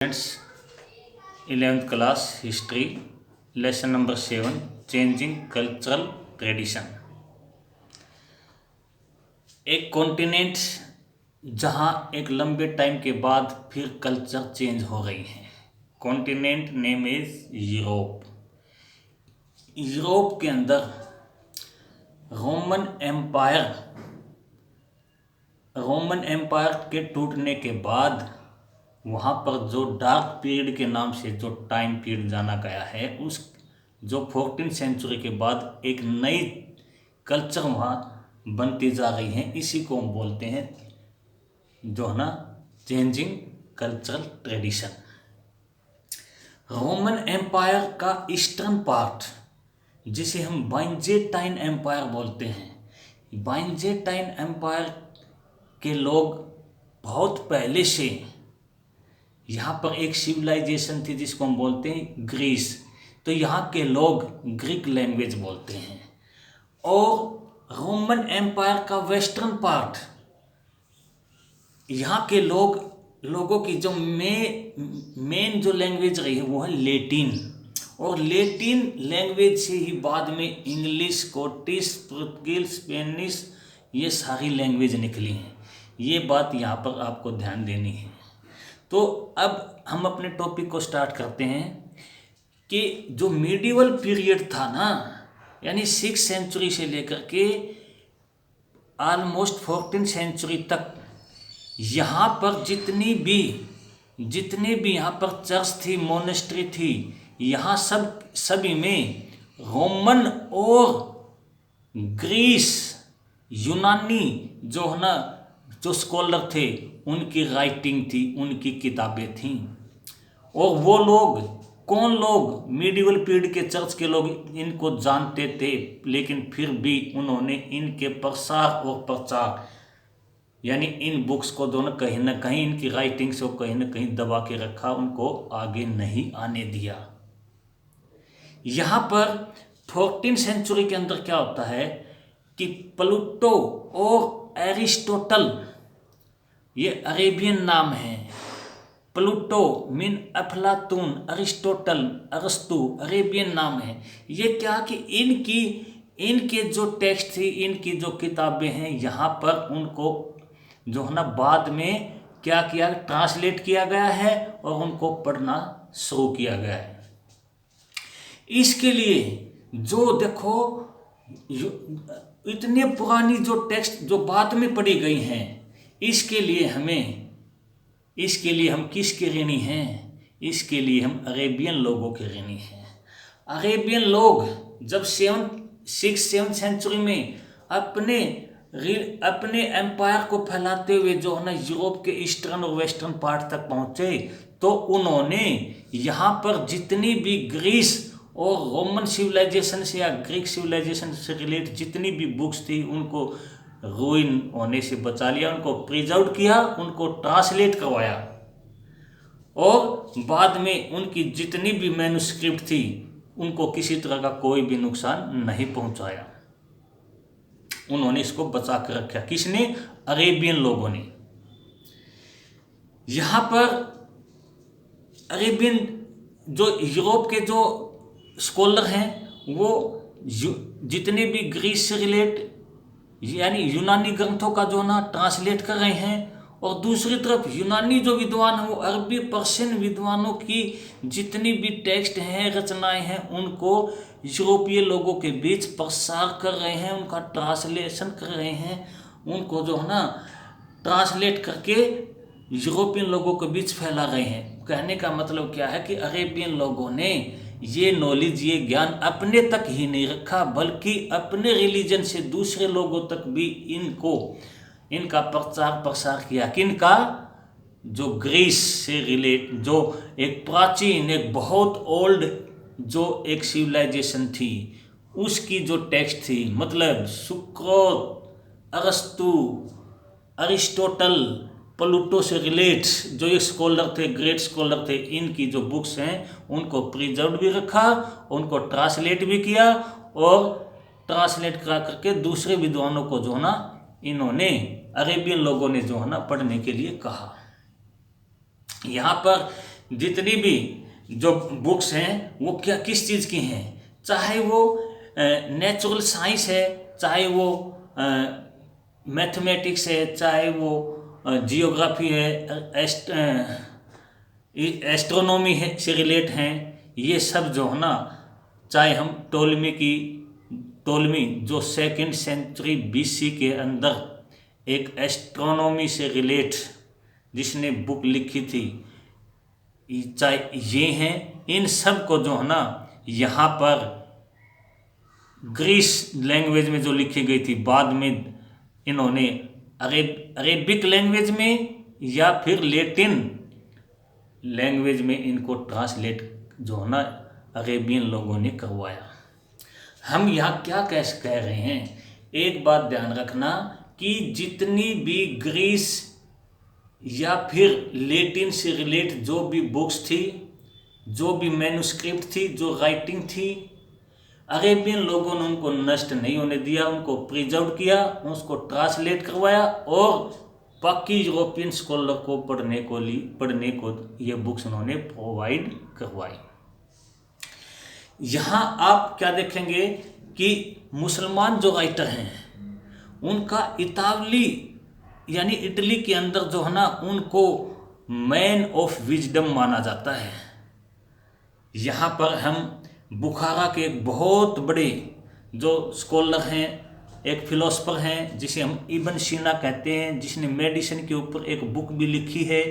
Friends, 11th class history lesson number 7 changing cultural tradition. एक continent जहां एक लंबे टाइम के बाद फिर कल्चर चेंज हो गई है। Continent name is Europe. Europe के अंदर रोमन एम्पायर के टूटने के बाद वहाँ पर जो डार्क पीरियड के नाम से जो टाइम पीरियड जाना गया है, उस जो 14th सेंचुरी के बाद एक नई कल्चर वहाँ बनती जा रही है, इसी को हम बोलते हैं जो है ना changing cultural tradition. Roman empire का ईस्टर्न पार्ट जिसे हम बाइजेंटाइन एम्पायर बोलते हैं, बाइजेंटाइन एम्पायर के लोग बहुत पहले से यहाँ पर एक सिविलाइजेशन थी जिसको हम बोलते हैं ग्रीस। तो यहाँ के लोग ग्रीक लैंग्वेज बोलते हैं। और रोमन एम्पायर का वेस्टर्न पार्ट, यहाँ के लोगों की जो मेन जो लैंग्वेज रही है वो है लेटिन। और लेटिन लैंग्वेज से ही बाद में इंग्लिश, स्कॉटिश, पुर्तगाली, स्पेनिश, ये सारी लैंग्वेज निकली हैं। ये बात यहाँ पर आपको ध्यान देनी है। तो अब हम अपने टॉपिक को स्टार्ट करते हैं कि जो मिडिवल पीरियड था ना, यानी 6th सेंचुरी से लेकर के ऑलमोस्ट 14th सेंचुरी तक यहाँ पर जितने भी यहाँ पर चर्च थी, मोनेस्ट्री थी, यहाँ सभी में रोमन और ग्रीस, यूनानी जो है ना जो स्कॉलर थे उनकी राइटिंग थी, उनकी किताबें थीं। और वो लोग कौन लोग, मिडिवल पीरियड के चर्च के लोग इनको जानते थे, लेकिन फिर भी उन्होंने इनके प्रसार और प्रचार यानी इन बुक्स को दोनों कहीं ना कहीं इनकी राइटिंग से कहीं ना कहीं दबा के रखा, उनको आगे नहीं आने दिया। यहाँ पर 14th सेंचुरी के अंदर क्या होता है कि प्लूटो और एरिस्टोटल, ये अरेबियन नाम है। प्लूटो मीन अफलातून, अरिस्टोटल अरस्तु अरेबियन नाम है। ये क्या कि इनके जो टेक्स्ट थी, इनकी जो किताबें हैं, यहाँ पर उनको जो है ना बाद में क्या किया, ट्रांसलेट किया गया है और उनको पढ़ना शुरू किया गया है। इसके लिए जो देखो इतने पुरानी जो टेक्स्ट जो बाद में पढ़ी गई हैं, इसके लिए हम किसके ऋणी हैं? इसके लिए हम अरेबियन लोगों के ऋणी हैं। अरेबियन लोग जब 6th-7th सेंचुरी में अपने एम्पायर को फैलाते हुए जो है ना यूरोप के ईस्टर्न और वेस्टर्न पार्ट तक पहुँचे, तो उन्होंने यहाँ पर जितनी भी ग्रीस और रोमन सिविलाइजेशन से या ग्रीक सिविलाइजेशन से रिलेटेड जितनी भी बुक्स थी, उनको रूइन होने से बचा लिया, उनको प्रिजर्व किया, उनको ट्रांसलेट करवाया। और बाद में उनकी जितनी भी मैन्युस्क्रिप्ट थी, उनको किसी तरह का कोई भी नुकसान नहीं पहुंचाया। उन्होंने इसको बचा कर रखा। किसने? अरेबियन लोगों ने। यहाँ पर अरेबियन जो यूरोप के जो स्कॉलर हैं, वो जितने भी ग्रीस से रिलेट यानी यूनानी ग्रंथों का जो ना ट्रांसलेट कर रहे हैं, और दूसरी तरफ यूनानी जो विद्वान हैं वो अरबी पर्शियन विद्वानों की जितनी भी टेक्स्ट हैं, रचनाएं हैं, उनको यूरोपीय लोगों के बीच प्रसार कर रहे हैं, उनका ट्रांसलेशन कर रहे हैं, उनको जो है ना ट्रांसलेट करके यूरोपियन लोगों के बीच फैला रहे हैं। कहने का मतलब क्या है कि अरेबियन लोगों ने ये नॉलेज, ये ज्ञान अपने तक ही नहीं रखा, बल्कि अपने रिलीजन से दूसरे लोगों तक भी इनका प्रचार प्रसार किया। किनका? जो ग्रीस से रिलेट, जो एक प्राचीन, एक बहुत ओल्ड जो एक सिविलाइजेशन थी, उसकी जो टेक्स्ट थी, मतलब सुक्रोत, अरस्तु, अरिस्टोटल, प्लूटो से रिलेट जो ये स्कॉलर थे, ग्रेट स्कॉलर थे, इनकी जो बुक्स हैं उनको प्रिजर्व भी रखा, उनको ट्रांसलेट भी किया, और ट्रांसलेट करा करके दूसरे विद्वानों को जो है ना इन्होंने अरेबियन लोगों ने जो है ना पढ़ने के लिए कहा। यहाँ पर जितनी भी जो बुक्स हैं वो क्या किस चीज़ की हैं, चाहे वो नेचुरल साइंस है, चाहे वो मैथमेटिक्स है, चाहे वो जियोग्राफी है, एस्ट्रोनॉमी है से रिलेट हैं, ये सब जो है ना, चाहे हम टोलमी जो 2nd सेंचुरी BC के अंदर एक एस्ट्रोनॉमी से रिलेट जिसने बुक लिखी थी, चाहे ये हैं, इन सब को जो है ना यहाँ पर ग्रीस लैंग्वेज में जो लिखी गई थी, बाद में इन्होंने अरेबिक लैंग्वेज में या फिर लैटिन लैंग्वेज में इनको ट्रांसलेट जो है ना अरेबियन लोगों ने करवाया। हम यहाँ क्या कह रहे हैं, एक बात ध्यान रखना कि जितनी भी ग्रीस या फिर लैटिन से रिलेट जो भी बुक्स थी, जो भी मैन्युस्क्रिप्ट थी, जो राइटिंग थी, अरेबियन लोगों ने उनको नष्ट नहीं होने दिया, उनको प्रिजर्व किया, उसको ट्रांसलेट करवाया और बाकी यूरोपियन स्कॉलर को पढ़ने को ये बुक्स उन्होंने प्रोवाइड करवाई। यहाँ आप क्या देखेंगे कि मुसलमान जो राइटर हैं उनका इतावली यानी इटली के अंदर जो है ना उनको मैन ऑफ विजडम माना जाता है। यहाँ पर हम बुखारा के एक बहुत बड़े जो स्कॉलर हैं, एक फिलोसफर हैं जिसे हम इब्न सीना कहते हैं, जिसने मेडिसिन के ऊपर एक बुक भी लिखी है,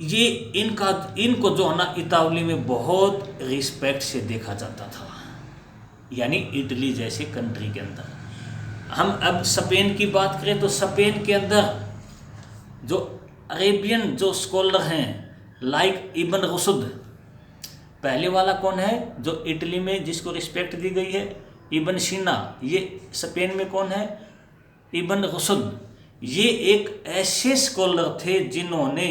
ये इनको जो है ना इतावली में बहुत रिस्पेक्ट से देखा जाता था, यानी इटली जैसे कंट्री के अंदर। हम अब स्पेन की बात करें तो स्पेन के अंदर जो अरेबियन जो स्कॉलर हैं लाइक इब्न रुशद, पहले वाला कौन है जो इटली में जिसको रिस्पेक्ट दी गई है, इब्न सीना, ये स्पेन में कौन है, इब्न रुशद। ये एक ऐसे स्कॉलर थे जिन्होंने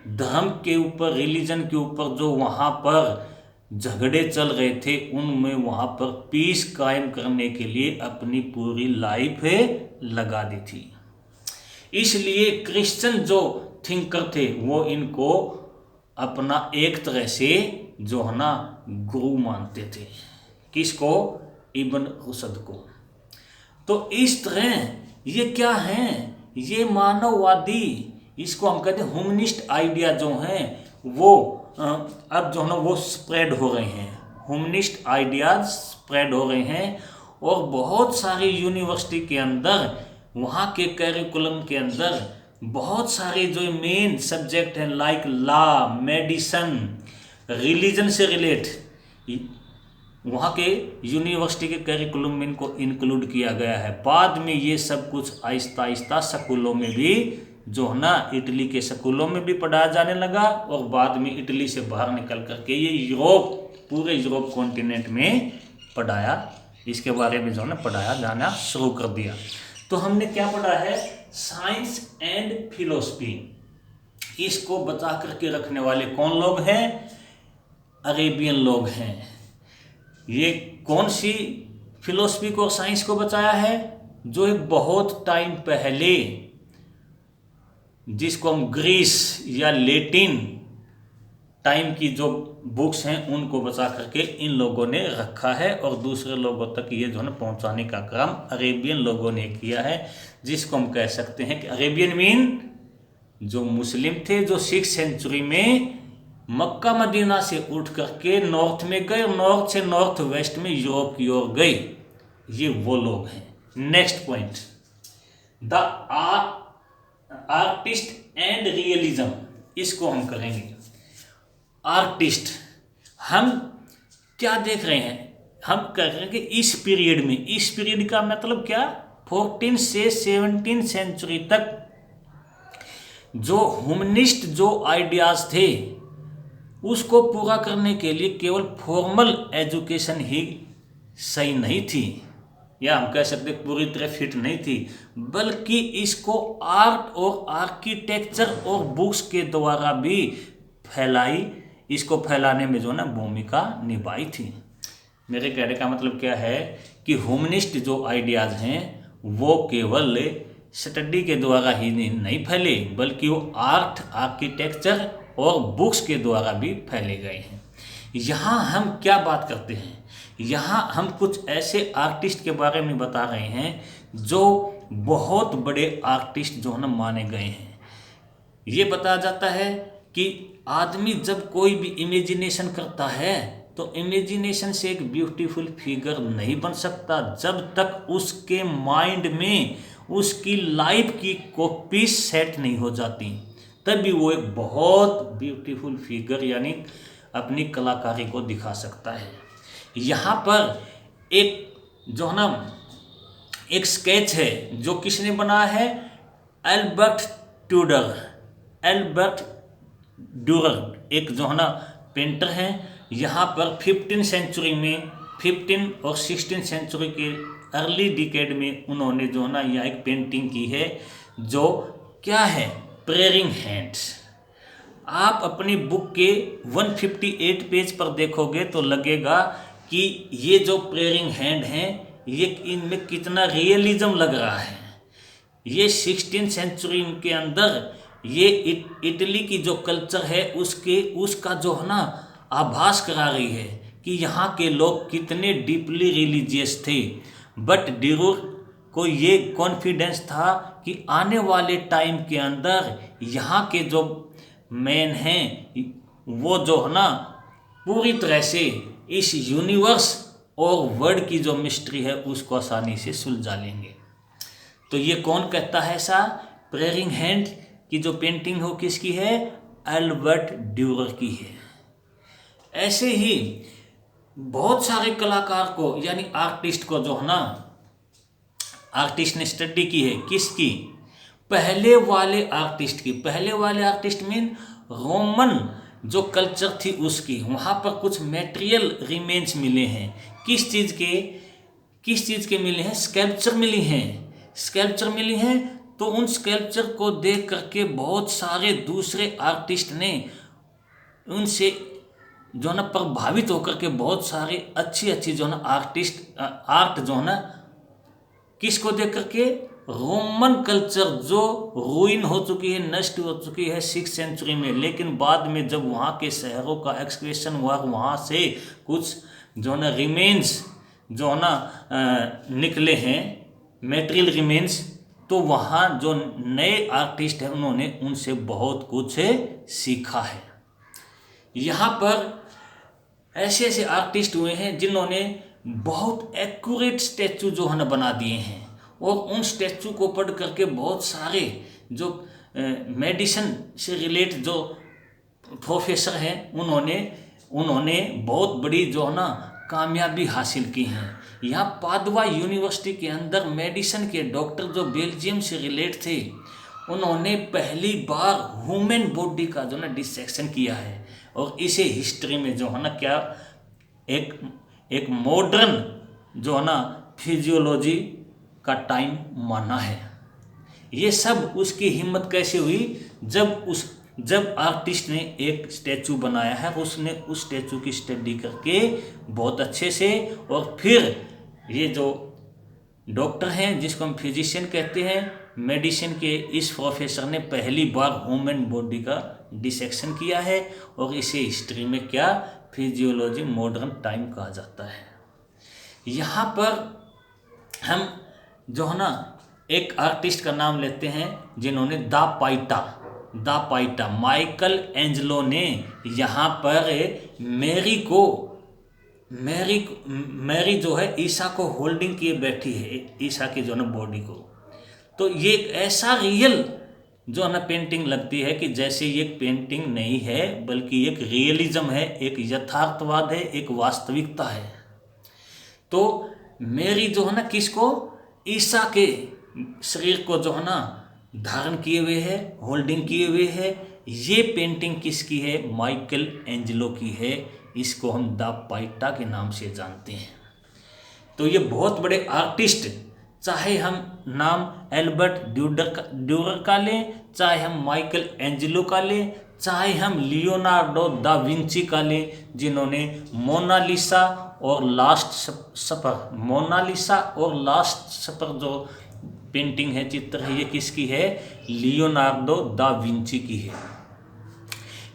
धर्म के ऊपर, रिलीजन के ऊपर जो वहाँ पर झगड़े चल रहे थे उनमें वहाँ पर पीस कायम करने के लिए अपनी पूरी लाइफ लगा दी थी। इसलिए क्रिश्चियन जो थिंकर थे वो इनको अपना एक तरह से जो है ना गुरु मानते थे। किसको? इब्न रुशद को। तो इस तरह ये क्या हैं, ये मानववादी, इसको हम कहते हैं ह्यूमनिस्ट आइडिया जो हैं वो अब जो है ना वो स्प्रेड हो रहे हैं, ह्यूमनिस्ट आइडियाज स्प्रेड हो रहे हैं और बहुत सारी यूनिवर्सिटी के अंदर, वहाँ के करिकुलम के अंदर बहुत सारे जो मेन सब्जेक्ट हैं लाइक लॉ, मेडिसन, रिलीजन से रिलेट, वहाँ के यूनिवर्सिटी के करिकुलम में इनको इंक्लूड किया गया है। बाद में ये सब कुछ आहिस्ता आहिस्ता स्कूलों में भी जो है ना इटली के स्कूलों में भी पढ़ाया जाने लगा और बाद में इटली से बाहर निकल करके ये पूरे यूरोप कॉन्टिनेंट में पढ़ाया, इसके बारे में जो है ना पढ़ाया जाना शुरू कर दिया। तो हमने क्या पढ़ा है, साइंस एंड फिलोसफी। इसको बचा करके रखने वाले कौन लोग हैं? अरेबियन लोग हैं। ये कौन सी फिलोसफी को, साइंस को बचाया है? जो एक बहुत टाइम पहले, जिसको हम ग्रीस या लैटिन टाइम की जो बुक्स हैं उनको बचा करके इन लोगों ने रखा है और दूसरे लोगों तक ये जो है ना पहुंचाने का काम अरेबियन लोगों ने किया है, जिसको हम कह सकते हैं कि अरेबियन मीन जो मुस्लिम थे, जो 6th सेंचुरी में मक्का मदीना से उठ करके नॉर्थ में गए, नॉर्थ से नॉर्थ वेस्ट में यूरोप की ओर गए, ये वो लोग हैं। Next point, the artist and realism, इसको हम करेंगे। आर्टिस्ट, हम क्या देख रहे हैं, हम कह रहे हैं कि इस पीरियड में, इस पीरियड का मतलब क्या, 14 से 17 सेंचुरी तक जो ह्यूमनिस्ट जो आइडियाज थे उसको पूरा करने के लिए केवल फॉर्मल एजुकेशन ही सही नहीं थी, या हम कह सकते पूरी तरह फिट नहीं थी, बल्कि इसको आर्ट और आर्किटेक्चर और बुक्स के द्वारा भी इसको फैलाने में जो ना भूमिका निभाई थी। मेरे कहने का मतलब क्या है कि ह्यूमनिस्ट जो आइडियाज़ हैं वो केवल स्टडी के द्वारा ही नहीं फैले, बल्कि वो आर्ट, आर्किटेक्चर और बुक्स के द्वारा भी फैले गए हैं। यहाँ हम क्या बात करते हैं, यहाँ हम कुछ ऐसे आर्टिस्ट के बारे में बता रहे हैं जो बहुत बड़े आर्टिस्ट जो है ना माने गए हैं। ये बताया जाता है कि आदमी जब कोई भी इमेजिनेशन करता है तो इमेजिनेशन से एक ब्यूटीफुल फिगर नहीं बन सकता जब तक उसके माइंड में उसकी लाइफ की कॉपी सेट नहीं हो जाती, तभी वो एक बहुत ब्यूटीफुल फिगर यानी अपनी कलाकारी को दिखा सकता है। यहाँ पर एक जो है ना एक स्केच है जो किसने बनाया है, एल्बर्ट ड्यूरर एक जो है ना पेंटर हैं। यहाँ पर 15 सेंचुरी में 15 और 16 सेंचुरी के अर्ली डिकेड में उन्होंने जो है ना यह एक पेंटिंग की है जो क्या है, प्रेयरिंग हैंड्स। आप अपनी बुक के 158 पेज पर देखोगे तो लगेगा कि ये जो प्रेयरिंग हैंड हैं ये इनमें कितना रियलिज्म लग रहा है। ये 16 सेंचुरी के अंदर ये इटली की जो कल्चर है उसका जो है ना आभास करा रही है कि यहाँ के लोग कितने डीपली रिलीजियस थे। बट ड्यूरर को ये कॉन्फिडेंस था कि आने वाले टाइम के अंदर यहाँ के जो मैन हैं वो जो है ना पूरी तरह से इस यूनिवर्स और वर्ल्ड की जो मिस्ट्री है उसको आसानी से सुलझा लेंगे। तो ये कौन कहता है ऐसा, प्रेयरिंग हैंड की जो पेंटिंग हो किसकी है, एल्बर्ट ड्यूरर की है। ऐसे ही बहुत सारे कलाकार को यानी आर्टिस्ट को जो है ना आर्टिस्ट ने स्टडी की है, किसकी, पहले वाले आर्टिस्ट की। पहले वाले आर्टिस्ट मीन रोमन जो कल्चर थी उसकी, वहाँ पर कुछ मटेरियल रिमेन्स मिले हैं। किस चीज़ के मिले हैं, स्कल्पचर मिली हैं। तो उन स्कल्पचर को देख करके बहुत सारे दूसरे आर्टिस्ट ने उनसे जो है ना प्रभावित होकर के बहुत सारे अच्छी जो है ना आर्ट जो है ना किसको देख करके, रोमन कल्चर जो रूइन हो चुकी है, नष्ट हो चुकी है 6th सेंचुरी में। लेकिन बाद में जब वहाँ के शहरों का एक्सकवेशन हुआ, वहाँ से कुछ जो है ना रिमेन्स जो है ना निकले हैं, मेटेरियल रिमेन्स, तो वहाँ जो नए आर्टिस्ट हैं उन्होंने उनसे बहुत कुछ सीखा है। यहाँ पर ऐसे आर्टिस्ट हुए हैं जिन्होंने बहुत एक्यूरेट स्टैचू जो है ना बना दिए हैं, और उन स्टैचू को पढ़ करके बहुत सारे जो मेडिसिन से रिलेट जो प्रोफेसर हैं उन्होंने बहुत बड़ी जो है ना कामयाबी हासिल की हैं। यहाँ पादुआ यूनिवर्सिटी के अंदर मेडिसिन के डॉक्टर जो बेल्जियम से रिलेट थे, उन्होंने पहली बार ह्यूमन बॉडी का जो ना डिसेक्शन किया है, और इसे हिस्ट्री में जो है ना क्या एक मॉडर्न जो है ना फिजियोलॉजी का टाइम माना है। ये सब उसकी हिम्मत कैसे हुई, जब आर्टिस्ट ने एक स्टैचू बनाया है, उसने उस स्टैचू की स्टडी करके बहुत अच्छे से, और फिर ये जो डॉक्टर हैं जिसको हम फिजिशियन कहते हैं, मेडिसिन के इस प्रोफेसर ने पहली बार ह्यूमन बॉडी का डिसेक्शन किया है, और इसे हिस्ट्री में क्या फिजियोलॉजी मॉडर्न टाइम कहा जाता है। यहाँ पर हम जो है ना एक आर्टिस्ट का नाम लेते हैं जिन्होंने दा पाइटा माइकल एंजेलो ने यहाँ पर मैरी जो है ईसा को होल्डिंग किए बैठी है, ईसा की जो है ना बॉडी को। तो ये एक ऐसा रियल जो है ना पेंटिंग लगती है कि जैसे ये एक पेंटिंग नहीं है बल्कि एक रियलिज्म है, एक यथार्थवाद है, एक वास्तविकता है। तो मैरी जो है ना किसको, ईसा के शरीर को जो है ना धारण किए हुए है, होल्डिंग किए हुए है। ये पेंटिंग किसकी है, माइकल एंजेलो की है। इसको हम दा पाइटा के नाम से जानते हैं। तो ये बहुत बड़े आर्टिस्ट, चाहे हम नाम एल्बर्ट ड्यूरर का लें, चाहे हम माइकल एंजेलो का लें, चाहे हम लियोनार्डो दा विंची का लें, जिन्होंने मोनालिसा और लास्ट सपर जो पेंटिंग है, चित्र है, ये किसकी है? लियोनार्डो दा विंची की है।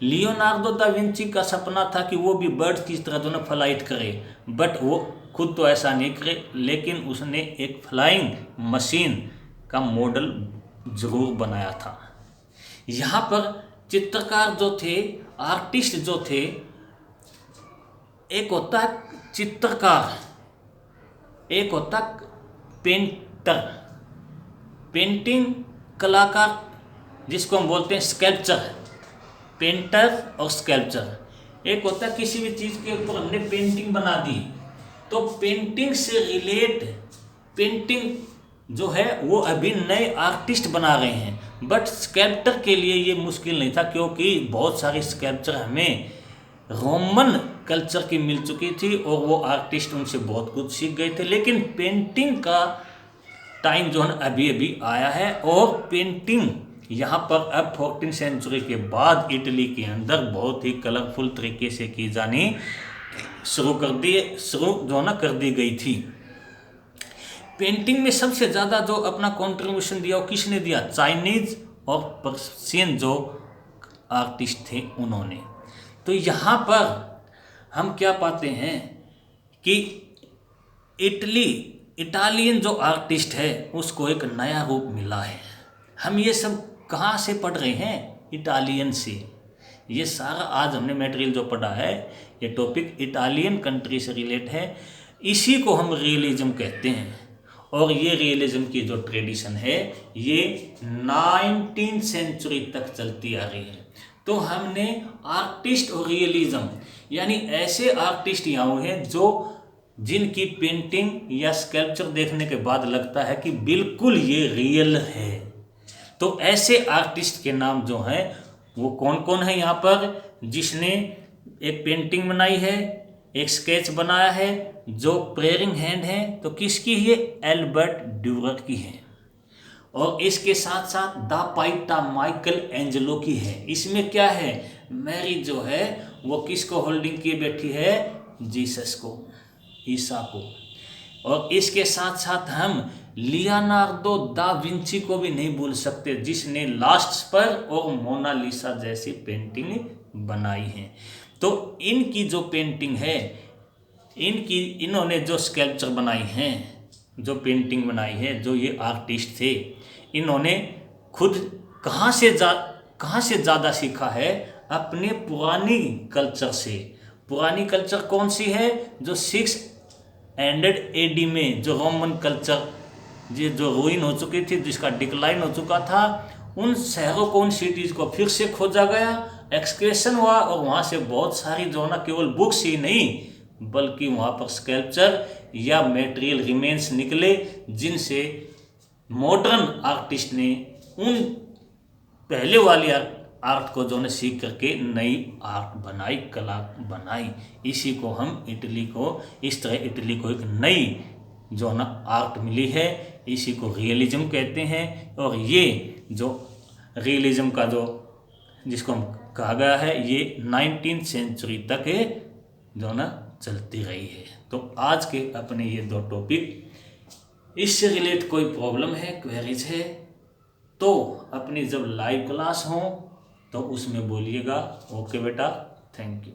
लियोनार्डो दा विंची का सपना था कि वो भी बर्ड की तरह जो ना फ्लाइट करे, बट वो खुद तो ऐसा नहीं करे, लेकिन उसने एक फ्लाइंग मशीन का मॉडल जरूर बनाया था। यहाँ पर चित्रकार जो थे, आर्टिस्ट जो थे, एक होता है चित्रकार, एक होता पेंटर, पेंटिंग कलाकार जिसको हम बोलते हैं स्कल्पचर, पेंटर और स्कल्पचर। एक होता है किसी भी चीज़ के ऊपर हमने पेंटिंग बना दी, तो पेंटिंग से रिलेट पेंटिंग जो है वो अभी नए आर्टिस्ट बना रहे हैं, बट स्कल्पचर के लिए ये मुश्किल नहीं था, क्योंकि बहुत सारी स्कल्पचर हमें रोमन कल्चर की मिल चुकी थी और वो आर्टिस्ट उनसे बहुत कुछ सीख गए थे। लेकिन पेंटिंग का टाइम जो है अभी अभी आया है, और पेंटिंग यहाँ पर अब 14वीं सेंचुरी के बाद इटली के अंदर बहुत ही कलरफुल तरीके से की जानी शुरू कर दी गई थी। पेंटिंग में सबसे ज़्यादा जो अपना कंट्रीब्यूशन दिया वो किसने दिया? चाइनीज और पर्शियन जो आर्टिस्ट थे उन्होंने। तो यहाँ पर हम क्या पाते हैं कि इटालियन जो आर्टिस्ट है उसको एक नया रूप मिला है। हम ये सब कहाँ से पढ़ रहे हैं? इटालियन से। ये सारा आज हमने मटेरियल जो पढ़ा है, ये टॉपिक इटालियन कंट्री से रिलेट है। इसी को हम रियलिज्म कहते हैं, और ये रियलिज्म की जो ट्रेडिशन है ये 19वीं सेंचुरी तक चलती आ रही है। तो हमने आर्टिस्ट और रियलिज्म यानी ऐसे आर्टिस्ट यहाँ हुए हैं जो जिनकी पेंटिंग या स्कल्पचर देखने के बाद लगता है कि बिल्कुल ये रियल है। तो ऐसे आर्टिस्ट के नाम जो हैं वो कौन कौन है यहाँ पर? जिसने एक पेंटिंग बनाई है, एक स्केच बनाया है जो प्रेयरिंग हैंड है, तो किसकी है? एल्बर्ट ड्यूरर की है। और इसके साथ साथ द पाइटा माइकल एंजेलो की है। इसमें क्या है? मैरी जो है वो किसको होल्डिंग किए बैठी है? जीसस को, ईसा को। और इसके साथ साथ हम लियोनार्डो दा विंची को भी नहीं भूल सकते, जिसने लास्ट पर और मोनालिसा जैसी पेंटिंग बनाई है। तो इनकी जो पेंटिंग है, इन्होंने जो स्कल्पचर बनाई हैं, जो पेंटिंग बनाई है, जो ये आर्टिस्ट थे, इन्होंने खुद कहाँ से ज़्यादा सीखा है? अपने पुरानी कल्चर से। पुरानी कल्चर कौन सी है? जो 600 AD में जो रोमन कल्चर जो रूइन हो चुकी थी, जिसका डिक्लाइन हो चुका था, उन शहरों को, उन सिटीज़ को फिर से खोजा गया, एक्सकर्शन हुआ, और वहाँ से बहुत सारी जो ना केवल बुक्स ही नहीं बल्कि वहाँ पर स्कल्पचर या मटेरियल रिमेन्स निकले, जिनसे मॉडर्न आर्टिस्ट ने उन पहले वाली आर्ट को जो ने सीख करके नई आर्ट बनाई, कला बनाई। इसी को हम इटली को, इस तरह इटली को एक नई जो ना आर्ट मिली है, इसी को रियलिज्म कहते हैं। और ये जो रियलिज्म का जो जिसको हम कहा गया है, ये 19वीं सेंचुरी तक जो ना चलती रही है। तो आज के अपने ये 2 टॉपिक, इससे रिलेट कोई प्रॉब्लम है, क्वेरीज है, तो अपनी जब लाइव क्लास हो तो उसमें बोलिएगा। ओके बेटा, थैंक यू।